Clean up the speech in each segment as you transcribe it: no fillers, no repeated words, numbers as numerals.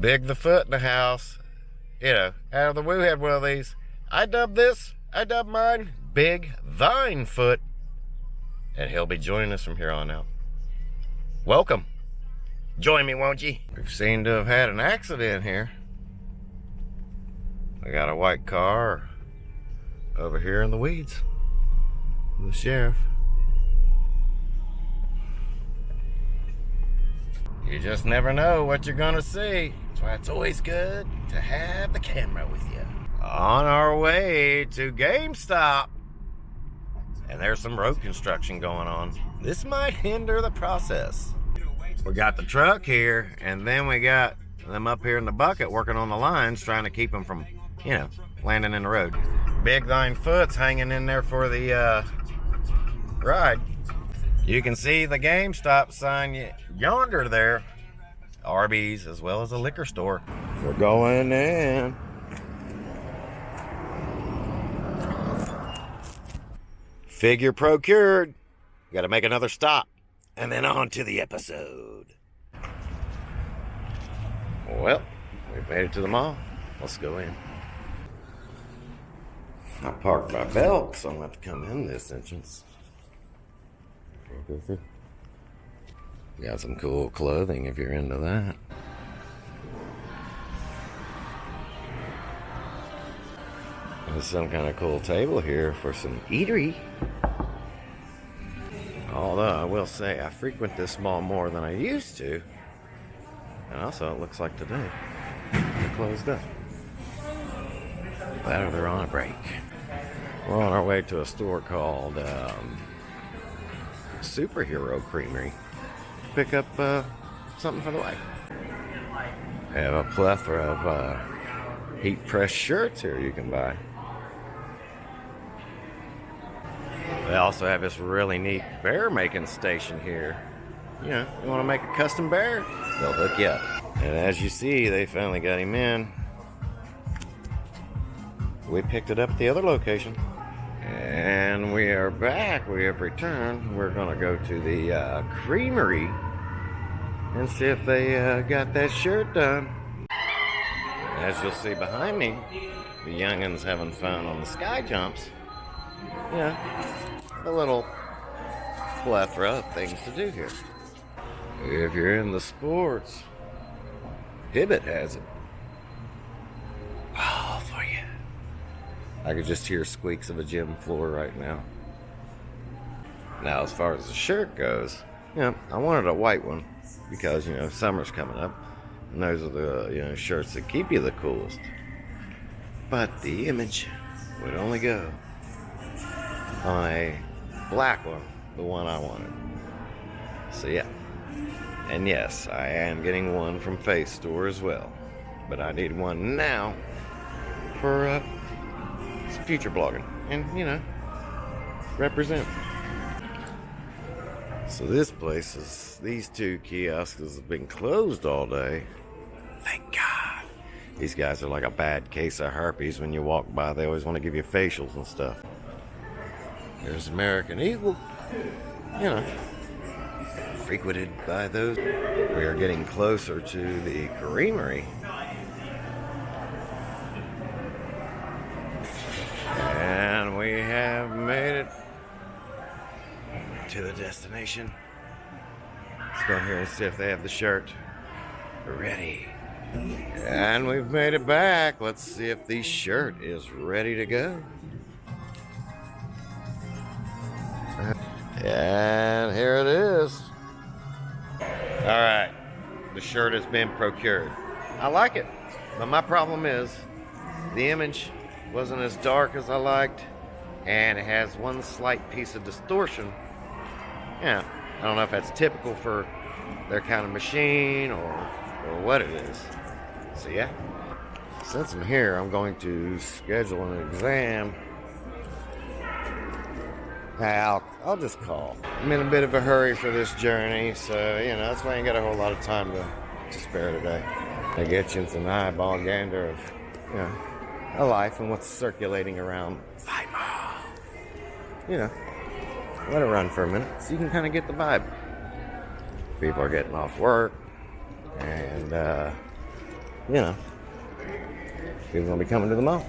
Big the Foot in the house. You know, out of the Woo had one of these. I dubbed mine Big Thine Foot. And he'll be joining us from here on out. Welcome. Join me, won't you? We've seemed to have had an accident here. I got a white car over here in the weeds. The sheriff. You just never know what you're gonna see. That's why it's always good to have the camera with you. On our way to GameStop. And there's some road construction going on. This might hinder the process. We got the truck here, and then we got them up here in the bucket working on the lines, trying to keep them from, you know, landing in the road. Big Thine Foot's hanging in there for the ride. You can see the GameStop sign yonder there. Arby's as well as a liquor store. We're going in. Figure procured. Got to make another stop. And then on to the episode. Well, we've made it to the mall. Let's go in. I parked my belt, so I'm going to have to come in this entrance. Got some cool clothing if you're into that. There's some kind of cool table here for some eatery. Although I will say I frequent this mall more than I used to. And also it looks like today they're closed up. That or they're on a break. We're on our way to a store called Superhero Creamery. Pick up something for the wife. They have a plethora of heat press shirts here you can buy. They also have this really neat bear making station here. You know, you want to make a custom bear? They'll hook you up. And as you see, they finally got him in. We picked it up at the other location. And we are back. We have returned. We're going to go to the creamery and see if they got that shirt done. As you'll see behind me, the youngins having fun on the sky jumps. Yeah, a little plethora of things to do here. If you're in the sports, Hibbett has it. All for you. I could just hear squeaks of a gym floor right now. Now, as far as the shirt goes, I wanted a white one because, summer's coming up. And those are the, shirts that keep you the coolest. But the image would only go on a black one, the one I wanted. So yeah. And yes, I am getting one from Face Store as well. But I need one now for future blogging. And, represent. So this place these two kiosks have been closed all day. Thank God. These guys are like a bad case of herpes. When you walk by, they always want to give you facials and stuff. There's American Eagle. Frequented by those. We are getting closer to the creamery. And we have made it to the destination. Let's go here and see if they have the shirt ready. And we've made it back. Let's see if the shirt is ready to go. And here it is. All right, the shirt has been procured. I like it, but my problem is the image wasn't as dark as I liked, and it has one slight piece of distortion. I don't know if that's typical for their kind of machine or what it is. So yeah, since I'm here, I'm going to schedule an exam. I'll just call. I'm in a bit of a hurry for this journey, so, that's why I ain't got a whole lot of time to spare today. I get you an eyeball gander of, a life and what's circulating around 5 Mall. Let it run for a minute so you can kind of get the vibe. People are getting off work, and you know, people gonna be coming to the mall.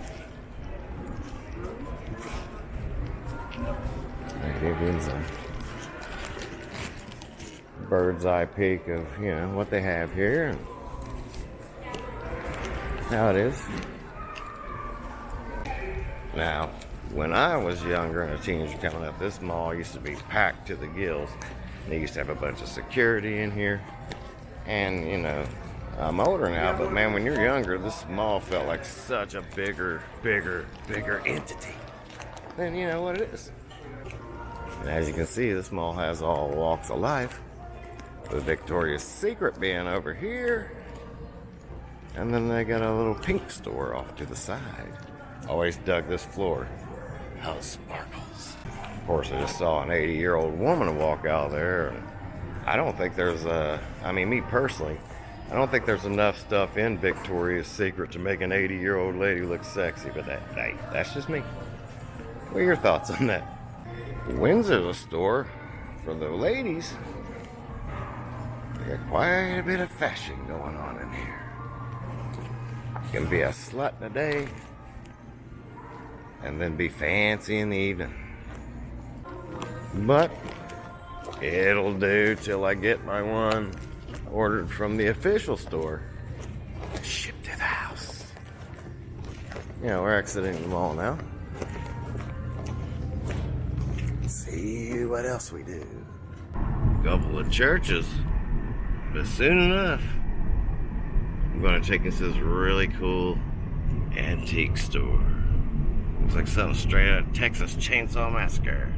Give you some bird's eye peek of, you know, what they have here and how it is. Now, when I was younger and a teenager coming up, this mall used to be packed to the gills. They used to have a bunch of security in here. And, you know, I'm older now, but man, when you're younger, this mall felt like such a bigger entity than, you know, what it is. And as you can see, this mall has all walks of life. The Victoria's Secret being over here. And then they got a little pink store off to the side. Always dug this floor. How it sparkles. Of course, I just saw an 80-year-old woman walk out there. And I don't think there's me personally, I don't think there's enough stuff in Victoria's Secret to make an 80-year-old lady look sexy, but that's just me. What are your thoughts on that? Windsor's a store for the ladies. They got quite a bit of fashion going on in here. You can be a slut in the day and then be fancy in the evening. But it'll do till I get my one ordered from the official store shipped to the house. You know, we're exiting the mall now. See what else we do. Couple of churches, but soon enough I'm going to take us to this really cool antique store. Looks like something straight out of Texas Chainsaw Massacre.